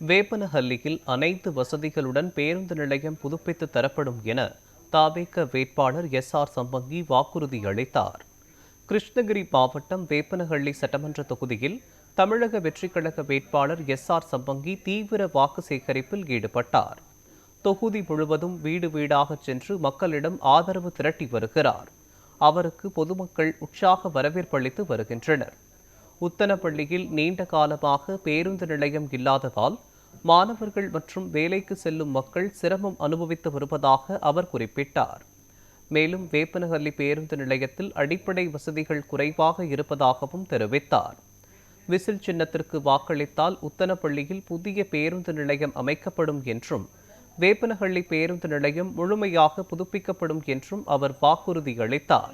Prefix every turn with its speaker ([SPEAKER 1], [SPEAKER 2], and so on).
[SPEAKER 1] வேப்பனஹள்ளியில் அனைத்து வசதிகளுடன் பேருந்து நிலையம் புதுப்பித்து தரப்படும் என தவேக வேட்பாளர் எஸ்.ஆர். சம்பங்கி வாக்குறுதி அளித்தார். கிருஷ்ணகிரி மாவட்டம் வேப்பனஹள்ளி சட்டமன்ற தொகுதியில் தமிழக வெற்றிக் கழக வேட்பாளர் எஸ்.ஆர். சம்பங்கி தீவிர வாக்கு சேகரிப்பில் ஈடுபட்டார். தொகுதி முழுவதும் வீடு வீடாக சென்று மக்களிடம் ஆதரவு திரட்டி வருகிறார். அவருக்கு பொதுமக்கள் உற்சாக வரவேற்பளித்து வருகின்றனர். உத்தனப்பள்ளியில் நீண்ட காலமாக பேருந்து நிலையம் இல்லாததால் மாணவர்கள் மற்றும் வேலைக்கு செல்லும் மக்கள் சிரமம் அனுபவித்து வருவதாக அவர் குறிப்பிட்டார். மேலும் வேப்பனஹள்ளி பேருந்து நிலையத்தில் அடிப்படை வசதிகள் குறைவாக இருப்பதாகவும் தெரிவித்தார். விசில் சின்னத்திற்கு வாக்களித்தால் உத்தனப்பள்ளியில் புதிய பேருந்து நிலையம் அமைக்கப்படும் என்றும் வேப்பனஹள்ளி பேருந்து நிலையம் முழுமையாக புதுப்பிக்கப்படும் என்றும் அவர் வாக்குறுதி அளித்தார்.